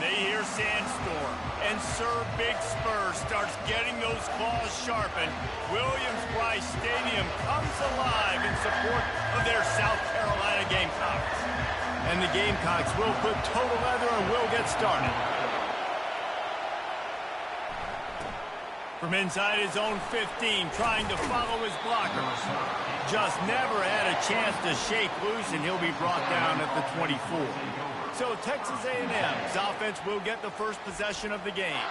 they hear Sandstorm and Sir Big Spur starts getting those claws sharpened, Williams-Brice Stadium comes alive in support of their South Carolina Gamecocks. And the Gamecocks will put total leather and will get started. From inside his own 15, trying to follow his blockers. Just never had a chance to shake loose, and he'll be brought down at the 24. So Texas A&M's offense will get the first possession of the game.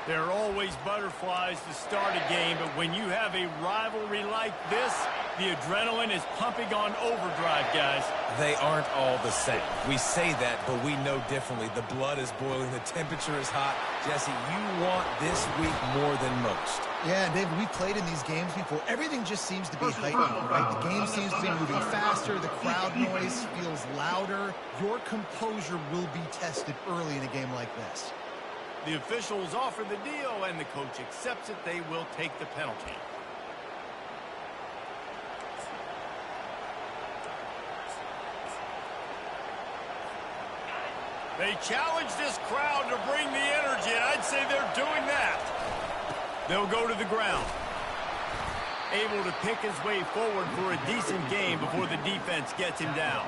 There are always butterflies to start a game, but when you have a rivalry like this, the adrenaline is pumping on overdrive, guys. They aren't all the same. We say that, but we know differently. The blood is boiling. The temperature is hot. Jesse, you want this week more than most. Yeah, David, we played in these games before. Everything just seems to be heightened, right? The game seems to be moving faster. The crowd noise feels louder. Your composure will be tested early in a game like this. The officials offer the deal, and the coach accepts it. They will take the penalty. They challenge this crowd to bring the energy, and I'd say they're doing that. They'll go to the ground. Able to pick his way forward for a decent game before the defense gets him down.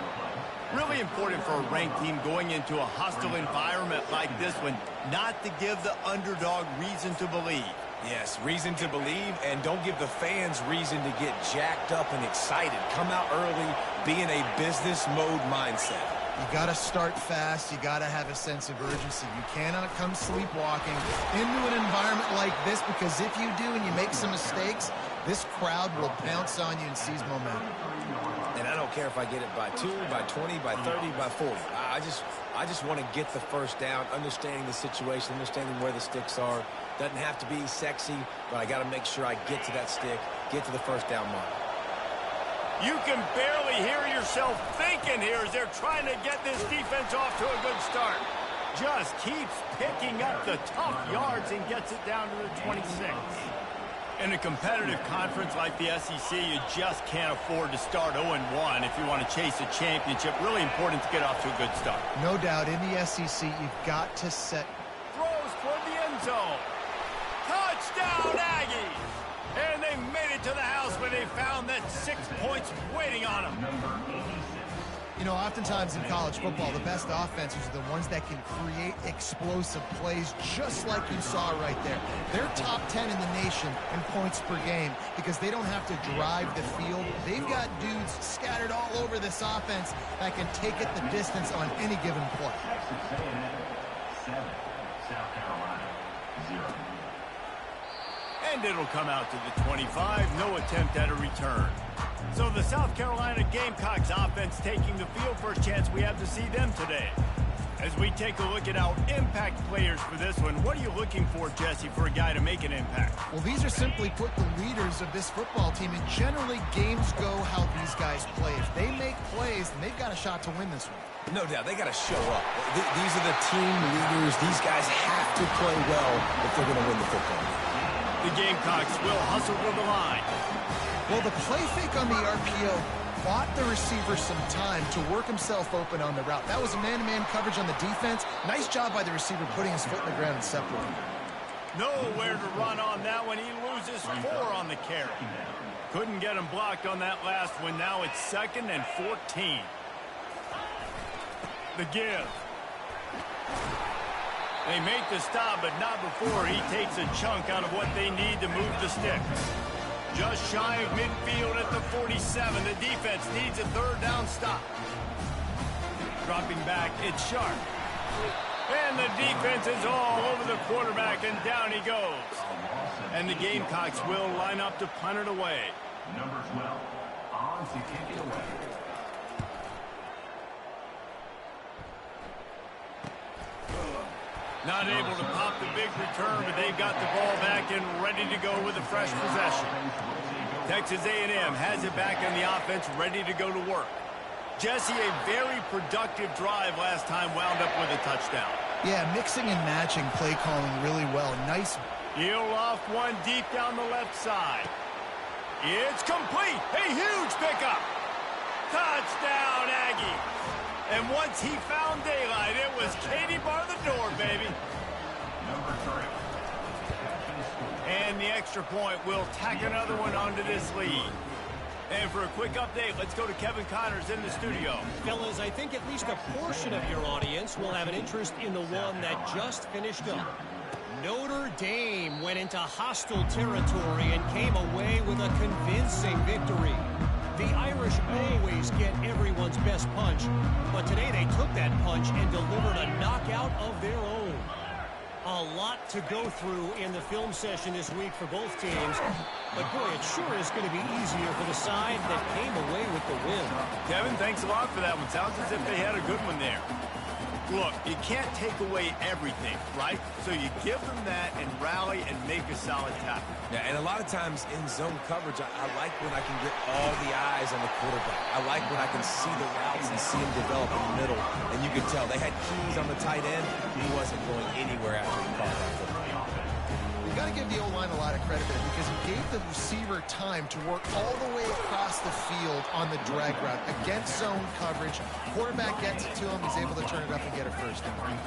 Really important for a ranked team going into a hostile environment like this one, not to give the underdog reason to believe. Yes, reason to believe, and don't give the fans reason to get jacked up and excited. Come out early, be in a business mode mindset. You got to start fast. You got to have a sense of urgency. You cannot come sleepwalking into an environment like this, because if you do and you make some mistakes, this crowd will pounce on you and seize momentum. And I don't care if I get it by 2, by 20, by 30, by 40. I just want to get the first down, understanding the situation, understanding where the sticks are. Doesn't have to be sexy, but I got to make sure I get to that stick, get to the first down mark. You can barely hear yourself thinking here as they're trying to get this defense off to a good start. Just keeps picking up the tough yards and gets it down to the 26. In a competitive conference like the SEC, you just can't afford to start 0-1 if you want to chase a championship. Really important to get off to a good start. No doubt, in the SEC, you've got to set. Throws toward the end zone. Touchdown, Aggies! And they made it to the house when they found that 6 points waiting on them. You know, oftentimes in college football, the best offenses are the ones that can create explosive plays, just like you saw right there. They're top 10 in the nation in points per game because they don't have to drive the field. They've got dudes scattered all over this offense that can take it the distance on any given play. Texas A&M 7, South Carolina 0. And it'll come out to the 25. No attempt at a return. So the South Carolina Gamecocks offense taking the field. First chance we have to see them today. As we take a look at our impact players for this one, what are you looking for, Jesse, for a guy to make an impact? Well, these are simply put the leaders of this football team, and generally games go how these guys play. If they make plays, then they've got a shot to win this one. No doubt, they got to show up. These are the team leaders. These guys have to play well if they're going to win the football game. The Gamecocks will hustle to the line. Well, the play fake on the RPO bought the receiver some time to work himself open on the route. That was a man-to-man coverage on the defense. Nice job by the receiver putting his foot in the ground and separating. Nowhere to run on that one. He loses 4 on the carry. Couldn't get him blocked on that last one. Now it's 2nd and 14. The give. They make the stop, but not before he takes a chunk out of what they need to move the sticks. Just shy of midfield at the 47. The defense needs a 3rd down stop. Dropping back, it's Sharp. And the defense is all over the quarterback, and down he goes. And the Gamecocks will line up to punt it away. Number 12, on to kick it away. Not able to pop the big return, but they've got the ball back and ready to go with a fresh possession. Texas A&M has it back on the offense, ready to go to work. Jesse, a very productive drive last time, wound up with a touchdown. Yeah, mixing and matching play calling really well. Nice. He'll off one deep down the left side. It's complete. A huge pickup. Touchdown, Aggies. And once he found daylight, it was Katie bar the door, baby. Number 3. And the extra point will tack another one onto this lead. And for a quick update, let's go to Kevin Connors in the studio. Fellas, I think at least a portion of your audience will have an interest in the one that just finished up. Notre Dame went into hostile territory and came away with a convincing victory. The Irish always get everyone's best punch, but today they took that punch and delivered a knockout of their own. A lot to go through in the film session this week for both teams, but boy, it sure is going to be easier for the side that came away with the win. Kevin, thanks a lot for that one. Sounds as if they had a good one there. Look, you can't take away everything, right? So you give them that and rally and make a solid tackle. Yeah, and a lot of times in zone coverage, I like when I can get all the eyes on the quarterback. I like when I can see the routes and see him develop in the middle. And you can tell they had keys on the tight end. He wasn't going anywhere after he caught that football. You got to give the O-line a lot of credit there because he gave the receiver time to work all the way across the field on the drag route against zone coverage. Quarterback gets it to him. He's able to turn it up and get a first down.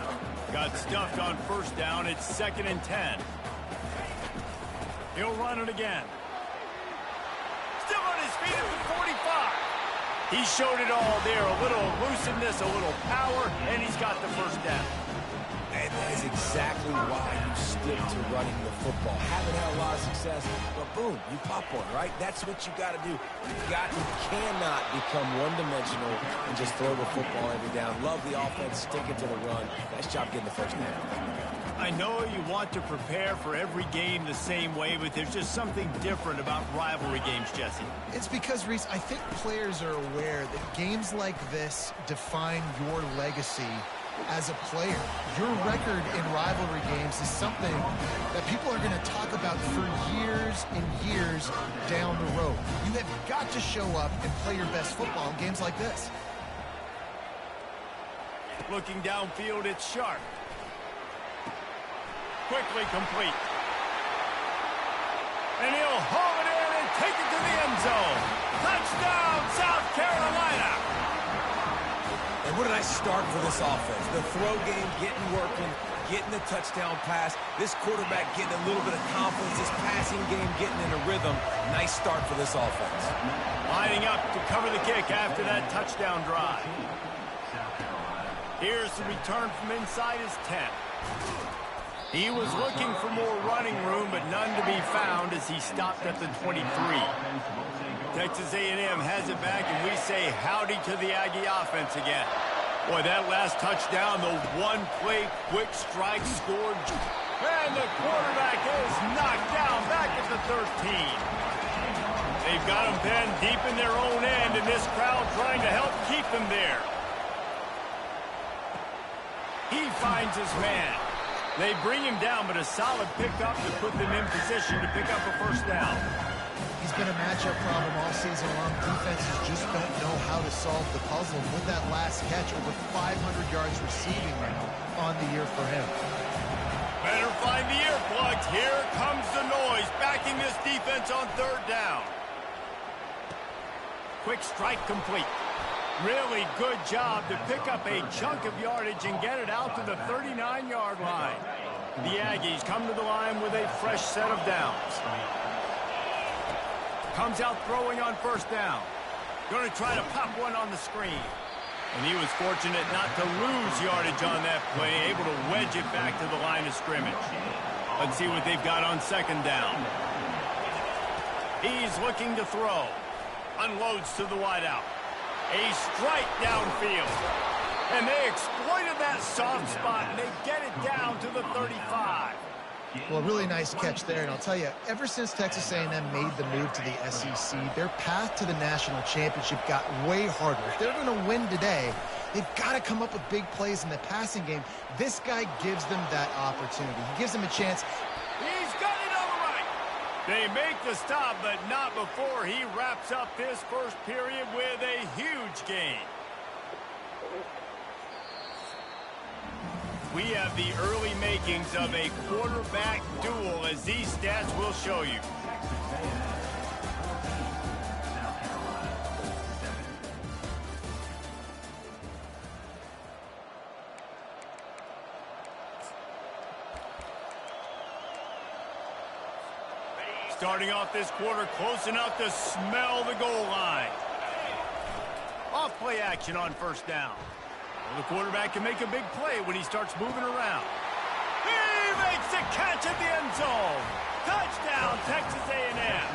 Got stuffed on first down. It's 2nd and 10. He'll run it again. Still on his feet at the 45. He showed it all there. A little elusiveness, a little power, and he's got the first down. And that is exactly why you stick to running the football. Haven't had a lot of success, but boom, you pop one, right? That's what you got to do. You cannot become one-dimensional and just throw the football every down. Love the offense, stick it to the run. Nice job getting the first down. I know you want to prepare for every game the same way, but there's just something different about rivalry games, Jesse. It's because, Reese, I think players are aware that games like this define your legacy as a player. Your record in rivalry games is something that people are going to talk about for years and years down the road. You have got to show up and play your best football in games like this. Looking downfield, it's Sharp. Quickly complete. And he'll haul it in and take it to the end zone. Touchdown, South Carolina! And what a nice start for this offense. The throw game getting working, getting the touchdown pass. This quarterback getting a little bit of confidence. This passing game getting in a rhythm. Nice start for this offense. Lining up to cover the kick after that touchdown drive. Here's the return from inside his 10. He was looking for more running room, but none to be found as he stopped at the 23. Texas A&M has it back, and we say howdy to the Aggie offense again. Boy, that last touchdown, the one-play quick strike scored. And the quarterback is knocked down back at the 13. They've got him pinned deep in their own end, and this crowd trying to help keep them there. He finds his man. They bring him down, but a solid pickup to put them in position to pick up a first down. He's been a matchup problem all season long. Defenses just don't know how to solve the puzzle. With that last catch, over 500 yards receiving now on the year for him. Better find the earplugs. Here comes the noise, backing this defense on third down. Quick strike complete. Really good job to pick up a chunk of yardage and get it out to the 39-yard line. The Aggies come to the line with a fresh set of downs. Comes out throwing on first down. Going to try to pop one on the screen. And he was fortunate not to lose yardage on that play, able to wedge it back to the line of scrimmage. Let's see what they've got on second down. He's looking to throw. Unloads to the wideout. A strike downfield. And they exploited that soft spot, and they get it down to the 35. Well, really nice catch there, and I'll tell you, ever since Texas A&M made the move to the SEC, their path to the national championship got way harder. If they're going to win today, they've got to come up with big plays in the passing game. This guy gives them that opportunity. He gives them a chance. He's got it on the right. They make the stop, but not before he wraps up this first period with a huge gain. We have the early makings of a quarterback duel, as these stats will show you. Starting off this quarter close enough to smell the goal line. Off play action on first down. Well, the quarterback can make a big play when he starts moving around. He makes the catch at the end zone. Touchdown, Texas A&M.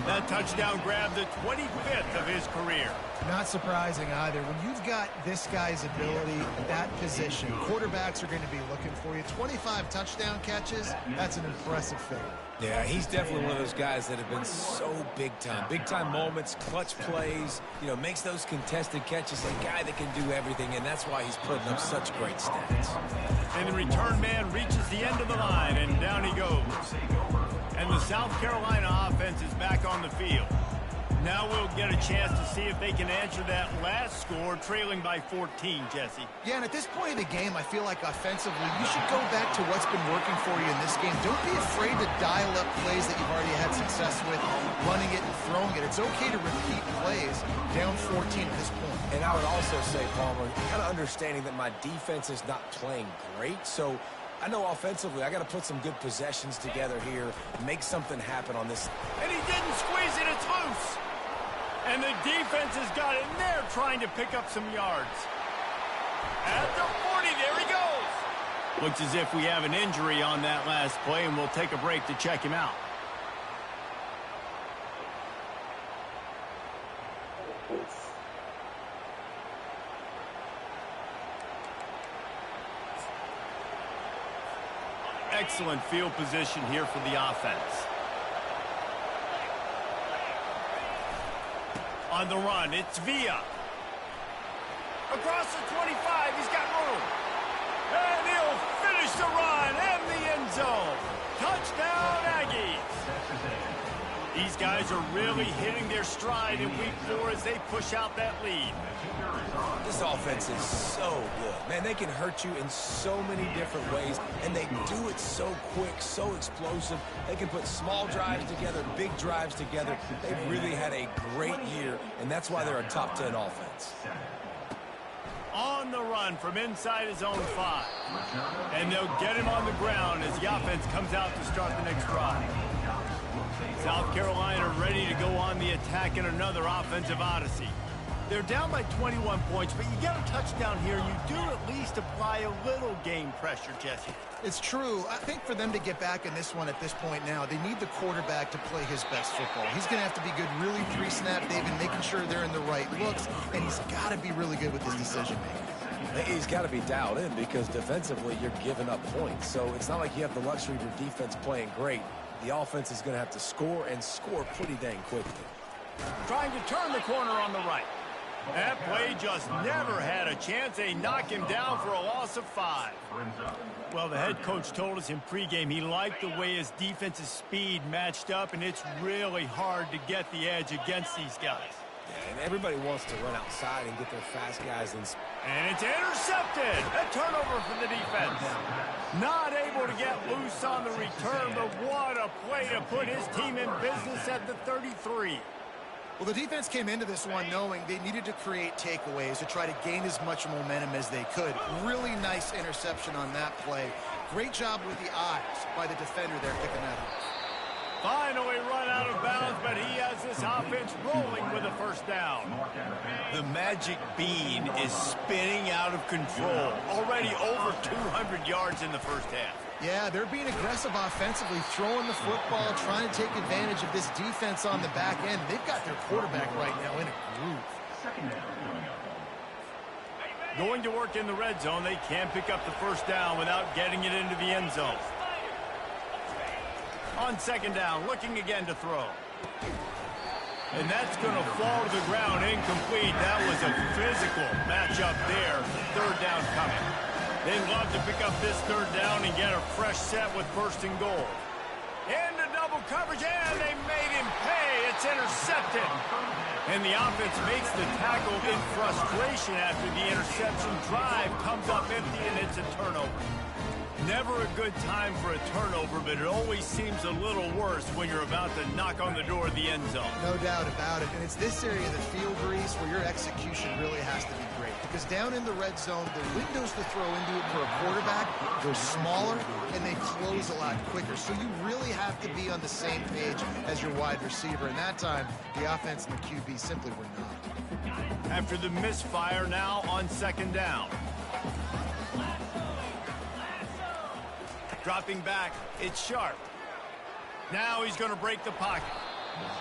That touchdown grabbed the 25th of his career. Not surprising either. When you've got this guy's ability, that position, quarterbacks are going to be looking for you. 25 touchdown catches, that's an impressive figure. Yeah, he's definitely one of those guys that have been so big time. Big time moments, clutch plays, you know, makes those contested catches. A guy that can do everything, and that's why he's putting up such great stats. And the return man reaches the end of the line, and down he goes. And the South Carolina offense is back on the field. Now we'll get a chance to see if they can answer that last score, trailing by 14, Jesse. Yeah, and at this point of the game, I feel like offensively, you should go back to what's been working for you in this game. Don't be afraid to dial up plays that you've already had success with, running it and throwing it. It's okay to repeat plays down 14 at this point. And I would also say, Palmer, kind of understanding that my defense is not playing great, so I know offensively I got to put some good possessions together here, make something happen on this. And he didn't squeeze it, it's loose. And the defense has got it, and they're trying to pick up some yards. At the 40, there he goes. Looks as if we have an injury on that last play, and we'll take a break to check him out. Excellent field position here for the offense. On the run, it's Villa. Across the 25, he's got room. And he'll finish the run and the end zone. Touchdown, Aggies. These guys are really hitting their stride in week 4 as they push out that lead. This offense is so good. Man, they can hurt you in so many different ways, and they do it so quick, so explosive. They can put small drives together, big drives together. They've really had a great year, and that's why they're a top 10 offense. On the run from inside his own 5. And they'll get him on the ground as the offense comes out to start the next drive. South Carolina ready to go on the attack in another offensive odyssey. They're down by 21 points, but you get a touchdown here, you do at least apply a little game pressure, Jesse. It's true. I think for them to get back in this one at this point now, they need the quarterback to play his best football. He's going to have to be good really pre-snap, David, making sure they're in the right looks, and he's got to be really good with his decision-making. He's got to be dialed in because defensively you're giving up points. So it's not like you have the luxury of your defense playing great. The offense is going to have to score and score pretty dang quickly. Trying to turn the corner on the right. That play just never had a chance. They knock him down for a loss of 5. Well, the head coach told us in pregame he liked the way his defense's speed matched up, and it's really hard to get the edge against these guys. Yeah, and everybody wants to run outside and get their fast guys in. And it's intercepted. A turnover for the defense. Not able to get loose on the return, but what a play to put his team in business at the 33. Well, the defense came into this one knowing they needed to create takeaways to try to gain as much momentum as they could. Really nice interception on that play. Great job with the eyes by the defender there picking that up. Finally run out of bounds, but he has this offense rolling with a first down. The magic bean is spinning out of control. Already over 200 yards in the first half. Yeah, they're being aggressive offensively, throwing the football, trying to take advantage of this defense on the back end. They've got their quarterback right now in a groove. Going to work in the red zone, they can pick up the first down without getting it into the end zone. On second down, looking again to throw. And that's going to fall to the ground incomplete. That was a physical matchup there. Third down coming. They'd love to pick up this third down and get a fresh set with first and goal. Into double coverage, and they made him pay. It's intercepted. And the offense makes the tackle in frustration after the interception. Drive comes up empty, and it's a turnover. Never a good time for a turnover, but it always seems a little worse when you're about to knock on the door of the end zone. No doubt about it. And it's this area of the field, Reese, where your execution really has to be great. Because down in the red zone, the windows to throw into it for a quarterback, they're smaller, and they close a lot quicker. So you really have to be on the same page as your wide receiver. And that time, the offense and the QB simply were not. After the misfire, now on second down. Dropping back, it's Sharp. Now he's going to break the pocket.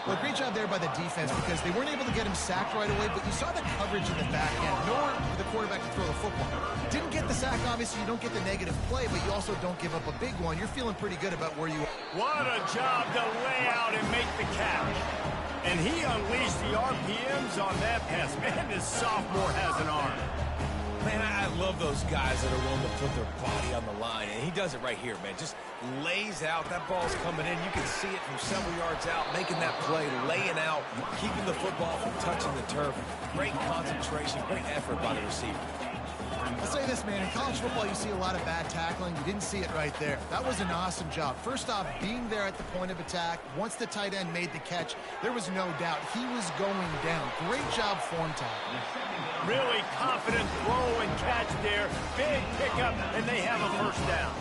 Well, great job there by the defense because they weren't able to get him sacked right away, but you saw the coverage in the back end. Nowhere for the quarterback to throw the football. Didn't get the sack, obviously. You don't get the negative play, but you also don't give up a big one. You're feeling pretty good about where you are. What a job to lay out and make the catch. And he unleashed the RPMs on that pass. Man, this sophomore has an arm. Man, I love those guys that are willing to put their body on the line, and he does it right here, man. Just lays out. That ball's coming in. You can see it from several yards out, making that play, laying out, keeping the football from touching the turf. Great concentration, great effort by the receiver. I'll say this, man. In college football, you see a lot of bad tackling. You didn't see it right there. That was an awesome job. First off, being there at the point of attack. Once the tight end made the catch, there was no doubt he was going down. Great job form tackling. Really confident throw and catch there. Big pickup, and they have a first down.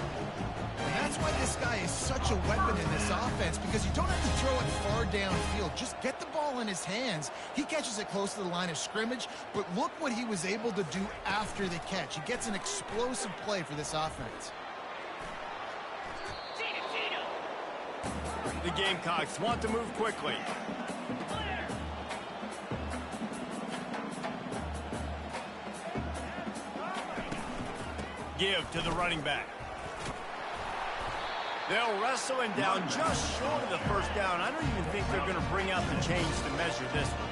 And that's why this guy is such a weapon in this offense, because you don't have to throw it far downfield. Just get the ball in his hands. He catches it close to the line of scrimmage, but look what he was able to do after the catch. He gets an explosive play for this offense. The Gamecocks want to move quickly. Give to the running back. They'll wrestle him down just short of the first down. I don't even think they're going to bring out the chains to measure this one.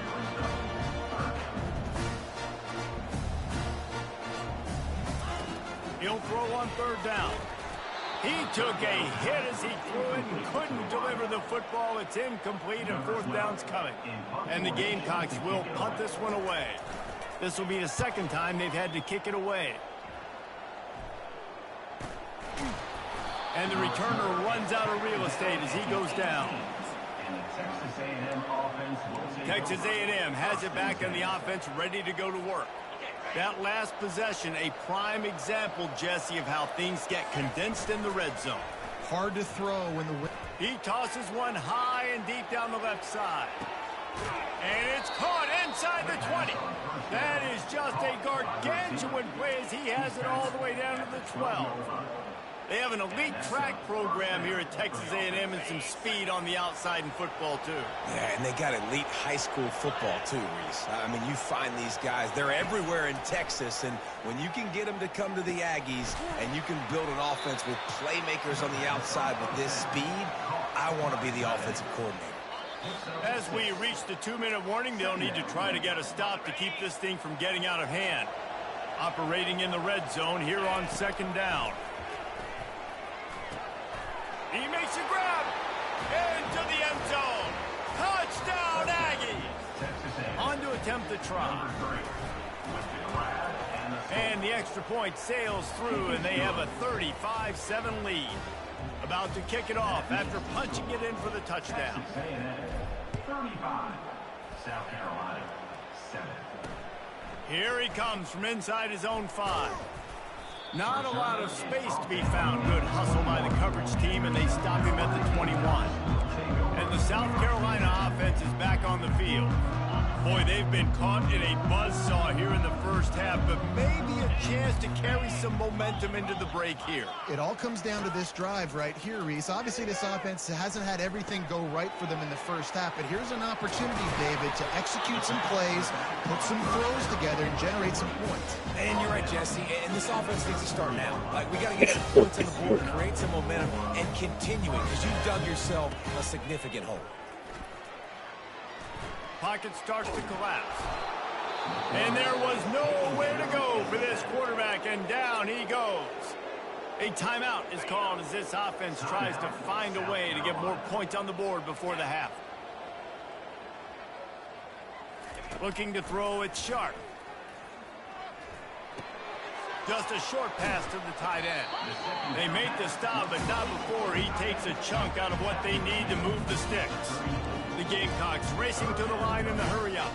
He'll throw on third down. He took a hit as he threw it and couldn't deliver the football. It's incomplete and fourth down's coming. And the Gamecocks will punt this one away. This will be the second time they've had to kick it away. And the returner runs out of real estate as he goes down. Texas A&M has it back in the offense, ready to go to work. That last possession, a prime example, Jesse, of how things get condensed in the red zone. Hard to throw when the... He tosses one high and deep down the left side. And it's caught inside the 20. That is just a gargantuan play as he has it all the way down to the 12. They have an elite track program here at Texas A&M and some speed on the outside in football, too. Yeah, and they got elite high school football, too, Reese. I mean, you find these guys, they're everywhere in Texas, and when you can get them to come to the Aggies and you can build an offense with playmakers on the outside with this speed, I want to be the offensive coordinator. As we reach the 2-minute warning, they'll need to try to get a stop to keep this thing from getting out of hand. Operating in the red zone here on second down. He makes a grab into the end zone. Touchdown, Aggies. On to attempt the try. And the extra point sails through, and they have a 35-7 lead. About to kick it off after punching it in for the touchdown. 35, South Carolina, 7. Here he comes from inside his own 5. Not a lot of space to be found. Good hustle by the coverage team, and they stop him at the 21. And the South Carolina offense is back on the field. Boy, they've been caught in a buzzsaw here in the first half, but maybe a chance to carry some momentum into the break here. It all comes down to this drive right here, Reese. Obviously, this offense hasn't had everything go right for them in the first half, but here's an opportunity, David, to execute some plays, put some throws together, and generate some points. And you're right, Jesse, and this offense needs to start now. Like, we got to get some points on the board, create some momentum, and continue it, because you've dug yourself a significant hole. Pocket starts to collapse. And there was nowhere to go for this quarterback, and down he goes. A timeout is called as this offense tries to find a way to get more points on the board before the half. Looking to throw it Sharp. Just a short pass to the tight end. They make the stop, but not before he takes a chunk out of what they need to move the sticks. The Gamecocks racing to the line in the hurry up.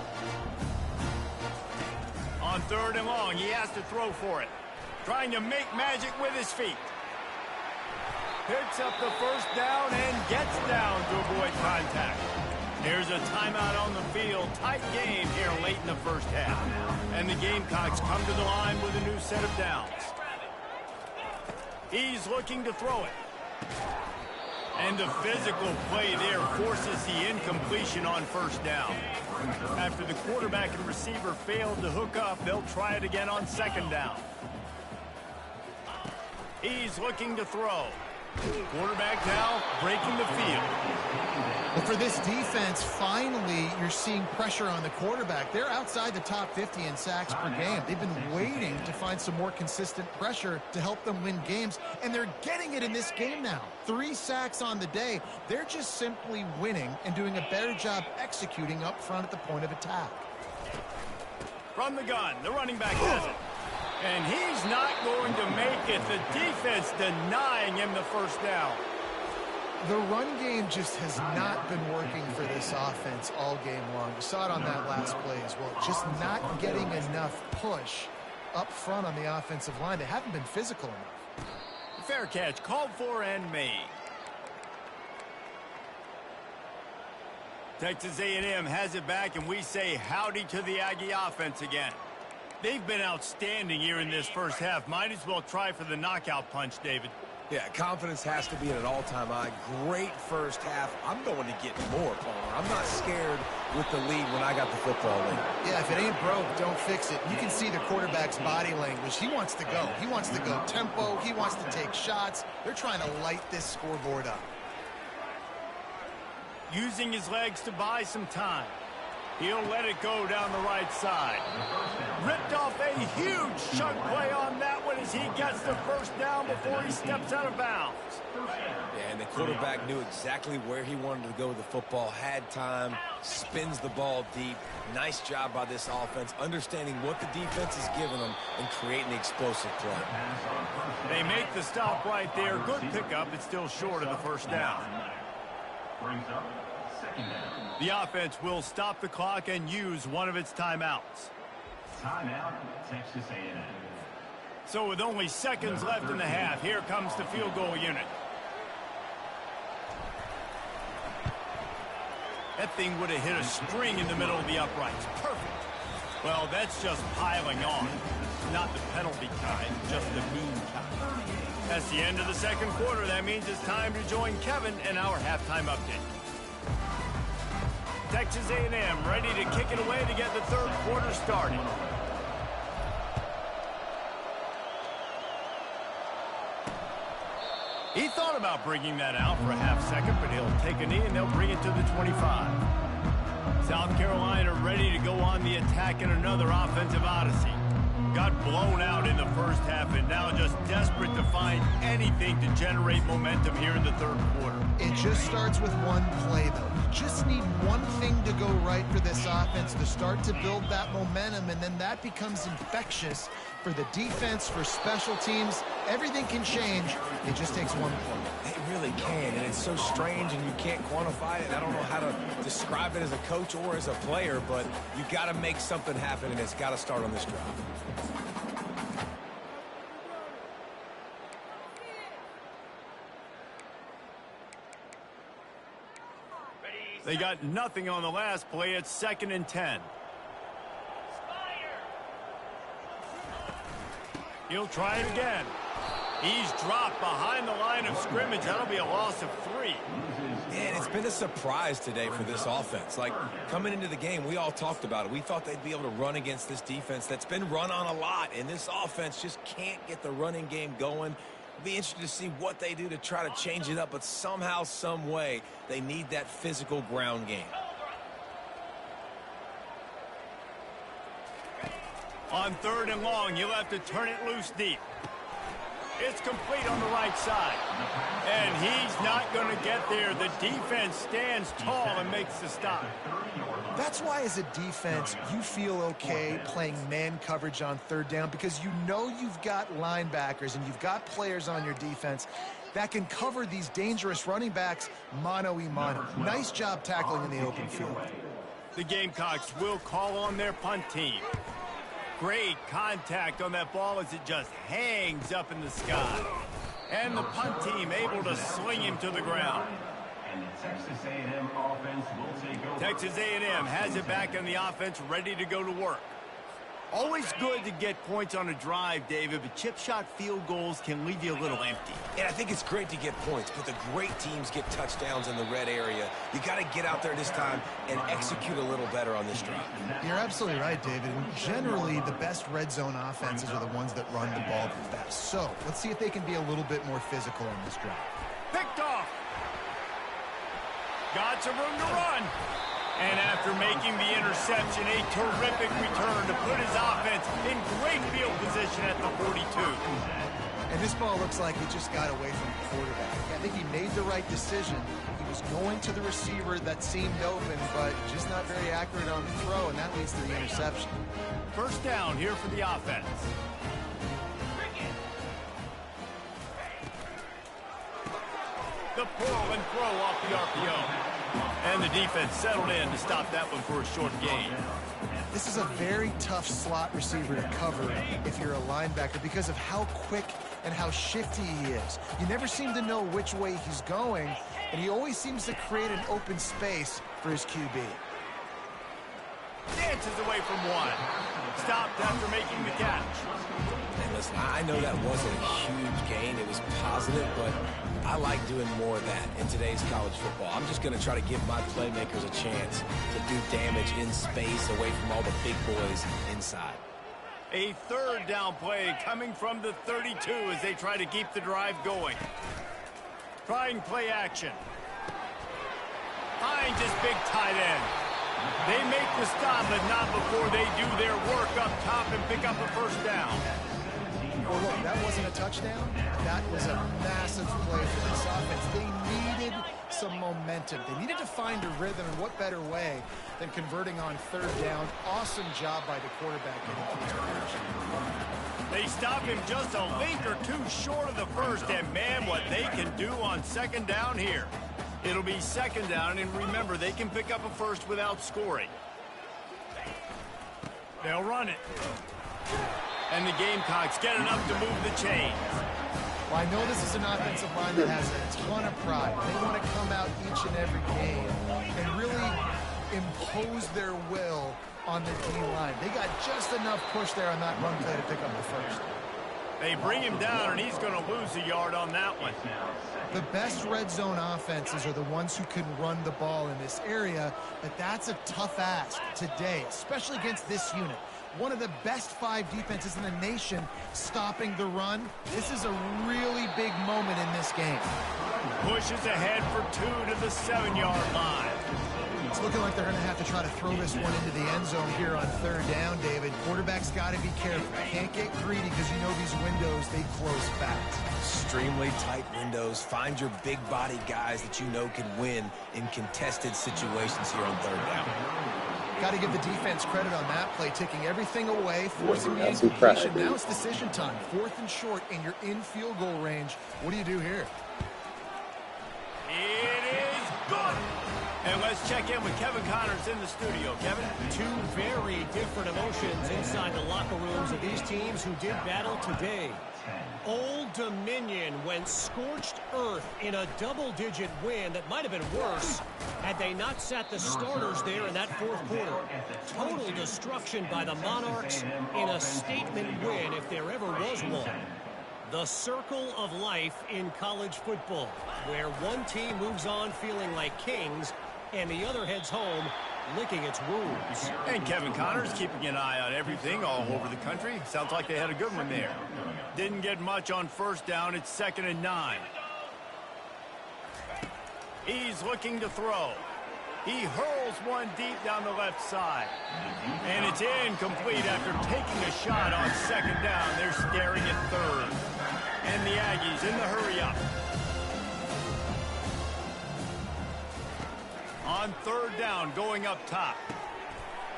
On On 3rd and long, he has to throw for it. Trying to make magic with his feet. Picks up the first down and gets down to avoid contact. Here's a timeout on the field. Tight game here late in the first half. And the Gamecocks come to the line with a new set of downs. He's looking to throw it. And the physical play there forces the incompletion on first down. After the quarterback and receiver failed to hook up, they'll try it again on 2nd down. He's looking to throw. Quarterback now breaking the field. Well, for this defense, finally, you're seeing pressure on the quarterback. They're outside the top 50 in sacks per game. They've been waiting to find some more consistent pressure to help them win games, and they're getting it in this game now. 3 sacks on the day. They're just simply winning and doing a better job executing up front at the point of attack. From the gun, the running back has it. And he's not going to make it. The defense denying him the first down. The run game just has not been working for this offense all game long. We saw it on that last play as well. Just not getting enough push up front on the offensive line. They haven't been physical enough. Fair catch, called for and made. Texas A&M has it back, and we say howdy to the Aggie offense again. They've been outstanding here in this first half. Might as well try for the knockout punch, David. Yeah, confidence has to be at an all-time high. Great first half. I'm going to get more, Palmer. I'm not scared with the lead when I got the football lead. Yeah, if it ain't broke, don't fix it. You can see the quarterback's body language. He wants to go. He wants to go tempo. He wants to take shots. They're trying to light this scoreboard up. Using his legs to buy some time. He'll let it go down the right side. Ripped off a huge chunk play on that one as he gets the first down before he steps out of bounds. Yeah, and the quarterback knew exactly where he wanted to go with the football, had time, spins the ball deep. Nice job by this offense, understanding what the defense is giving them and creating the explosive play. They make the stop right there. Good pickup. It's still short of the first down. Brings up 2nd down. The offense will stop the clock and use one of its timeouts. Timeout, Texas A&M. So with only seconds left in the half, here comes the field goal unit. That thing would have hit a string in the middle of the uprights. Perfect. Well, that's just piling on. Not the penalty kind, just the mean kind. That's the end of the second quarter. That means it's time to join Kevin in our halftime update. Texas A&M ready to kick it away to get the third quarter started. He thought about bringing that out for a half second, but he'll take a knee and they'll bring it to the 25. South Carolina ready to go on the attack in another offensive odyssey. Got blown out in the first half and now just desperate to find anything to generate momentum here in the third quarter. It just starts with one play, though. You just need one thing to go right for this offense to start to build that momentum, and then that becomes infectious for the defense, for special teams. Everything can change. It just takes one play. It really can, and it's so strange, and you can't quantify it. I don't know how to describe it as a coach or as a player, but you got to make something happen, and it's got to start on this drive. They got nothing on the last play. It's 2nd and 10. He'll try it again. He's dropped behind the line of scrimmage. That'll be a loss of 3. And it's been a surprise today for this offense. Like, coming into the game, we all talked about it. We thought they'd be able to run against this defense that's been run on a lot, and this offense just can't get the running game going. It'll be interesting to see what they do to try to change it up, but somehow, some way, they need that physical ground game. On 3rd and long, you'll have to turn it loose deep. It's complete on the right side. And he's not going to get there. The defense stands tall and makes the stop. That's why, as a defense, you feel okay playing man coverage on 3rd down, because you know you've got linebackers and you've got players on your defense that can cover these dangerous running backs mano-a-mano. Nice job tackling in the open field. The Gamecocks will call on their punt team. Great contact on that ball as it just hangs up in the sky. And the punt team able to sling him to the ground. And the Texas A&M offense will take over. Texas A&M has it back on the offense, ready to go to work. Always good to get points on a drive, David, but chip shot field goals can leave you a little empty. And I think it's great to get points, but the great teams get touchdowns in the red area. You got to get out there this time and execute a little better on this drive. You're absolutely right, David. And generally, the best red zone offenses are the ones that run the ball the best. So let's see if they can be a little bit more physical on this drive. Picked off. Got some room to run. And after making the interception, a terrific return to put his offense in great field position at the 42. And this ball looks like he just got away from the quarterback. I think he made the right decision. He was going to the receiver that seemed open, but just not very accurate on the throw, and that leads to the interception. First down here for the offense. The pull and throw off the RPO. And the defense settled in to stop that one for a short gain. This is a very tough slot receiver to cover if you're a linebacker because of how quick and how shifty he is. You never seem to know which way he's going, and he always seems to create an open space for his QB. Dances away from one. Stopped after making the catch. And listen, I know that wasn't a huge gain. It was positive, but I like doing more of that in today's college football. I'm just going to try to give my playmakers a chance to do damage in space away from all the big boys inside. A third down play coming from the 32 as they try to keep the drive going. Trying play action. Finds his big tight end. They make the stop, but not before they do their work up top and pick up a first down. Well, look, that wasn't a touchdown. That was a massive play for this offense. They needed some momentum. They needed to find a rhythm, and what better way than converting on third down. Awesome job by the quarterback getting through conversion. They stop him just a link or two short of the first, and man, what they can do on second down here. It'll be second down, and remember, they can pick up a first without scoring. They'll run it. And the Gamecocks get enough to move the chains. Well, I know this is an offensive line that has a ton of pride. They want to come out each and every game and really impose their will on the D-line. They got just enough push there on that run play to pick up the first. They bring him down, and he's going to lose a yard on that one. The best red zone offenses are the ones who can run the ball in this area, but that's a tough ask today, especially against this unit. One of the best 5 defenses in the nation stopping the run. This is a really big moment in this game. Pushes ahead for 2 to the 7-yard line. It's looking like they're going to have to try to throw this one into the end zone here on third down, David. Quarterback's got to be careful. Can't get greedy because you know these windows, they close fast. Extremely tight windows. Find your big body guys that you know can win in contested situations here on third down. Got to give the defense credit on that play, taking everything away, forcing the incompletion. Now it's decision time. 4th and short, and you're in field goal range. What do you do here? It is good. And let's check in with Kevin Connors in the studio. Kevin? 2 very different emotions inside the locker rooms of these teams who did battle today. Old Dominion went scorched earth in a double-digit win that might have been worse had they not sat the starters there in that 4th quarter. Total destruction by the Monarchs in a statement win if there ever was one. The circle of life in college football, where one team moves on feeling like kings and the other heads home licking its wounds. And Kevin Connors keeping an eye on everything all over the country. Sounds like they had a good one there. Didn't get much on first down. It's 2nd and 9. He's looking to throw. He hurls one deep down the left side. And it's incomplete after taking a shot on 2nd down. They're staring at 3rd. And the Aggies in the hurry up. On 3rd down, going up top.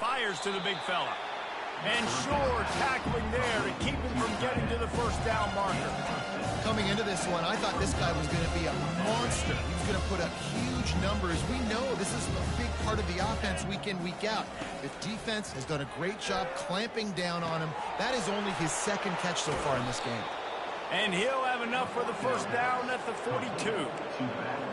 Fires to the big fella. And Shore tackling there to keep him from getting to the first down marker. Coming into this one, I thought this guy was going to be a monster. He was going to put up huge numbers. We know this is a big part of the offense week in, week out. The defense has done a great job clamping down on him. That is only his second catch so far in this game. And he'll have enough for the first down at the 42.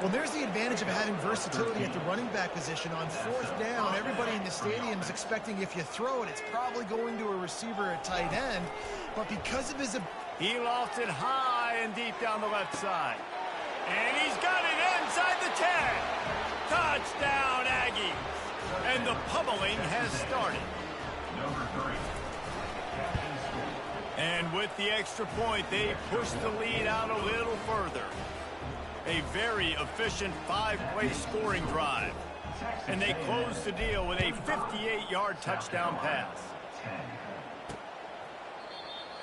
Well, there's the advantage of having versatility at the running back position. On fourth down, everybody in the stadium is expecting if you throw it, it's probably going to a receiver at tight end. But because of his... He lofts it high and deep down the left side. And he's got it inside the 10. Touchdown, Aggies. And the pummeling has started. And with the extra point, they push the lead out a little further. A very efficient 5-play scoring drive. And they close the deal with a 58-yard touchdown pass.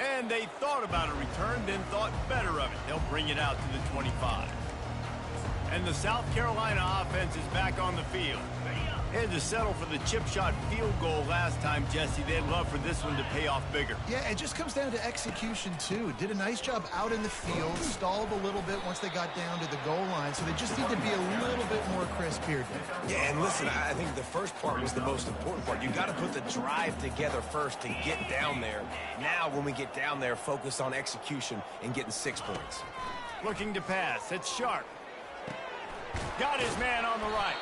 And they thought about a return, then thought better of it. They'll bring it out to the 25. And the South Carolina offense is back on the field. They had to settle for the chip shot field goal last time, Jesse. They'd love for this one to pay off bigger. Yeah, it just comes down to execution, too. Did a nice job out in the field, stalled a little bit once they got down to the goal line, so they just need to be a little bit more crisp here, Dave. Yeah, and listen, I think the first part was the most important part. You got to put the drive together first to get down there. Now, when we get down there, focus on execution and getting 6 points. Looking to pass. It's Sharp. Got his man on the right.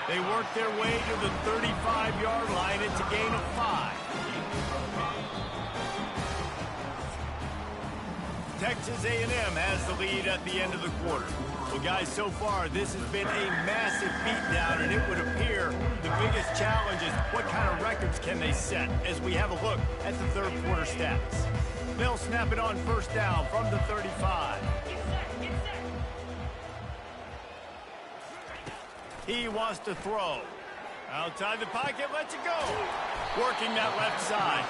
They work their way to the 35-yard line. It's a gain of 5. Texas A&M has the lead at the end of the quarter. Well, guys, so far, this has been a massive beatdown, and it would appear the biggest challenge is what kind of records can they set as we have a look at the third quarter stats. They'll snap it on first down from the 35. He wants to throw. Outside the pocket, lets it go. Working that left side.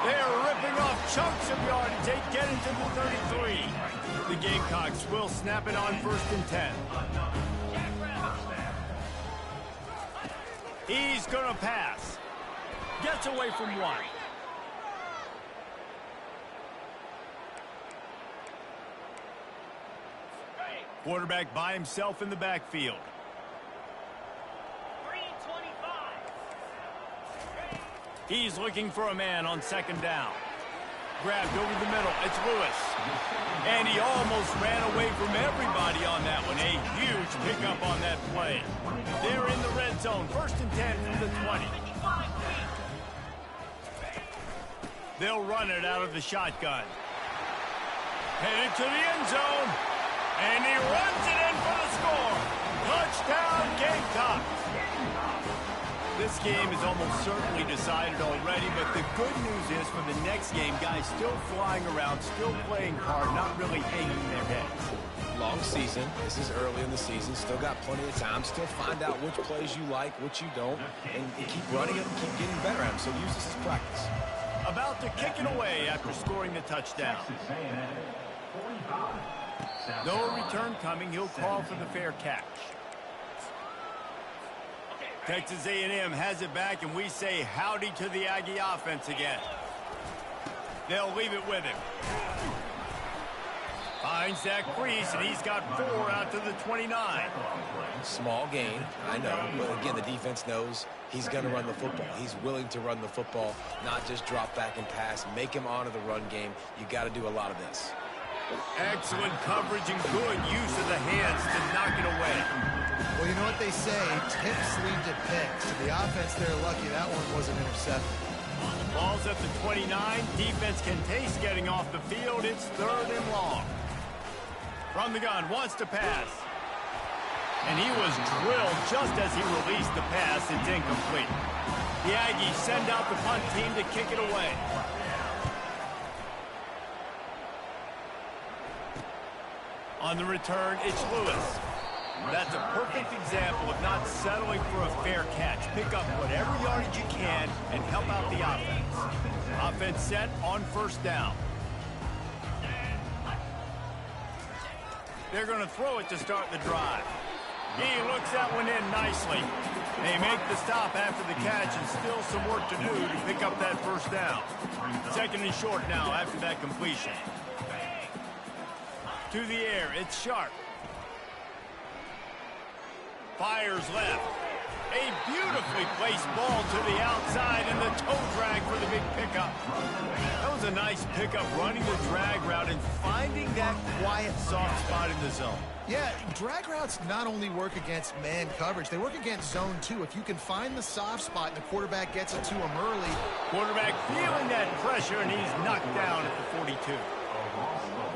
They're ripping off chunks of yardage. They get into the 33. The Gamecocks will snap it on first and 10. He's going to pass. Gets away from one. Quarterback by himself in the backfield. He's looking for a man on second down. Grabbed over the middle. It's Lewis. And he almost ran away from everybody on that one. A huge pickup on that play. They're in the red zone. First and 10 from the 20. They'll run it out of the shotgun. Headed to the end zone. And he runs it in for the score. Touchdown, Gamecocks. This game is almost certainly decided already, but the good news is for the next game, guys still flying around, still playing hard, not really hanging their heads. Long season. This is early in the season. Still got plenty of time. Still find out which plays you like, which you don't, and keep running it and keep getting better at them. So use this as practice. About to kick it away after scoring the touchdown. No return coming. He'll call for the fair catch. Texas A&M has it back, and we say howdy to the Aggie offense again. They'll leave it with him. Finds that crease, and he's got 4 out to the 29. Small gain, I know, but again, the defense knows he's going to run the football. He's willing to run the football, not just drop back and pass. Make him honor the run game. You got to do a lot of this. Excellent coverage and good use of the hands to knock it away. Well, you know what they say, tips lead to picks. So the offense, they're lucky that one wasn't intercepted. Ball's at the 29. Defense can taste getting off the field. It's 3rd and long. From the gun, wants to pass. And he was drilled just as he released the pass. It's incomplete. The Aggies send out the punt team to kick it away. On the return, it's Lewis. That's a perfect example of not settling for a fair catch. Pick up whatever yardage you can and help out the offense. Offense set on first down. They're going to throw it to start the drive. He looks that one in nicely. They make the stop after the catch and still some work to do to pick up that first down. 2nd and short now after that completion. To the air, it's Sharp. Fires left. A beautifully placed ball to the outside and the toe drag for the big pickup. That was a nice pickup, running the drag route and finding that quiet, soft spot in the zone. Yeah, drag routes not only work against man coverage, they work against zone too. If you can find the soft spot and the quarterback gets it to him early. Quarterback feeling that pressure, and he's knocked down at the 42.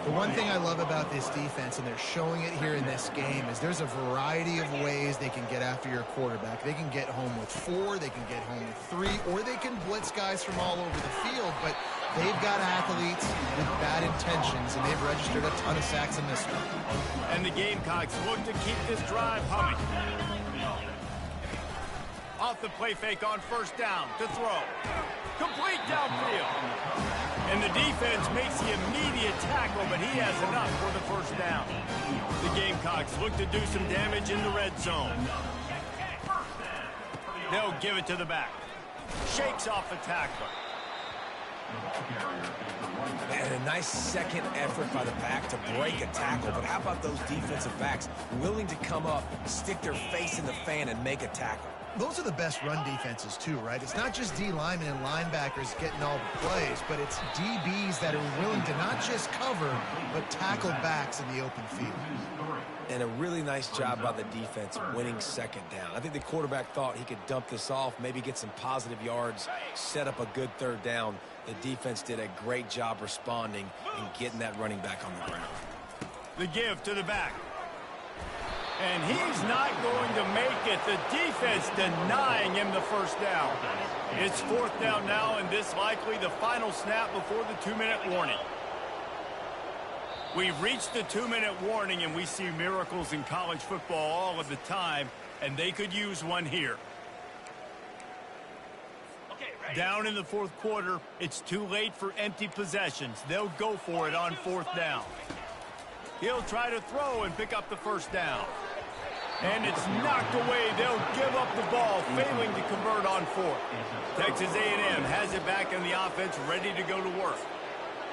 The one thing I love about this defense, and they're showing it here in this game, is there's a variety of ways they can get after your quarterback. They can get home with 4, they can get home with 3, or they can blitz guys from all over the field, but they've got athletes with bad intentions, and they've registered a ton of sacks in this one. And the Gamecocks look to keep this drive humming. Off the play fake on first down to throw. Complete downfield. And the defense makes the immediate tackle, but he has enough for the first down. The Gamecocks look to do some damage in the red zone. They'll give it to the back. Shakes off the tackler. And a nice second effort by the back to break a tackle. But how about those defensive backs willing to come up, stick their face in the fan, and make a tackle? Those are the best run defenses too, right? It's not just D linemen and linebackers getting all the plays, but it's DBs that are willing to not just cover, but tackle backs in the open field. And a really nice job by the defense winning second down. I think the quarterback thought he could dump this off, maybe get some positive yards, set up a good third down. The defense did a great job responding and getting that running back on the ground. The give to the back. And he's not going to make it. The defense denying him the first down. It's fourth down now, and this likely the final snap before the 2-minute warning. We've reached the 2-minute warning, and we see miracles in college football all of the time, and they could use one here. Down in the fourth quarter, it's too late for empty possessions. They'll go for it on fourth down. He'll try to throw and pick up the first down. And it's knocked away. They'll give up the ball, failing to convert on fourth. Texas A&M has it back in the offense, ready to go to work.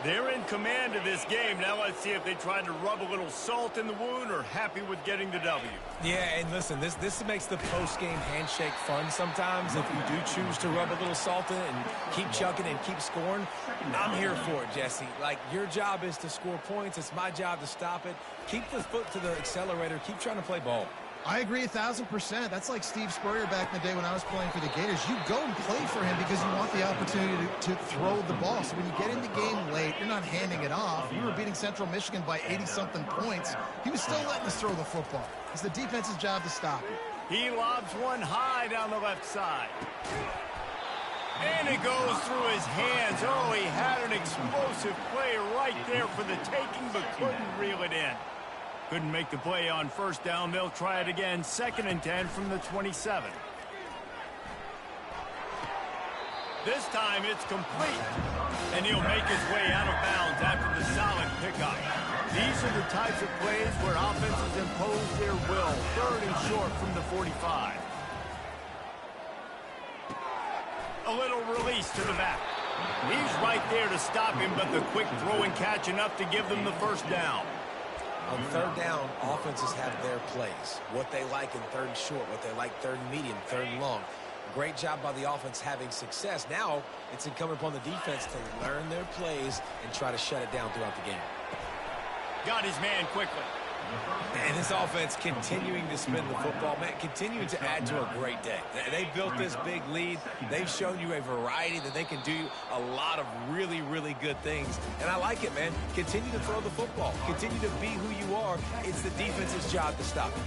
They're in command of this game. Now let's see if they try to rub a little salt in the wound or happy with getting the W. Yeah, and listen, this makes the post-game handshake fun sometimes. If you do choose to rub a little salt in it and keep chucking and keep scoring, I'm here for it, Jesse. Like, your job is to score points. It's my job to stop it. Keep the foot to the accelerator. Keep trying to play ball. I agree 1,000%. That's like Steve Spurrier back in the day when I was playing for the Gators. You go and play for him because you want the opportunity to throw the ball. So when you get in the game late, you're not handing it off. We were beating Central Michigan by 80-something points. He was still letting us throw the football. It's the defense's job to stop it. He lobs one high down the left side. And it goes through his hands. Oh, he had an explosive play right there for the taking, but couldn't reel it in. Couldn't make the play on first down. They'll try it again. 2nd and 10 from the 27. This time it's complete. And he'll make his way out of bounds after the solid pickup. These are the types of plays where offenses impose their will. 3rd and short from the 45. A little release to the back. He's right there to stop him, but the quick throw and catch enough to give them the first down. On third down, offenses have their plays. What they like in 3rd and short, what they like 3rd and medium, 3rd and long. Great job by the offense having success. Now it's incumbent upon the defense to learn their plays and try to shut it down throughout the game. Got his man quickly. And this offense continuing to spin the football, man, continuing to add to a great day. They built this big lead. They've shown you a variety that they can do a lot of really, really good things. And I like it, man. Continue to throw the football. Continue to be who you are. It's the defense's job to stop it.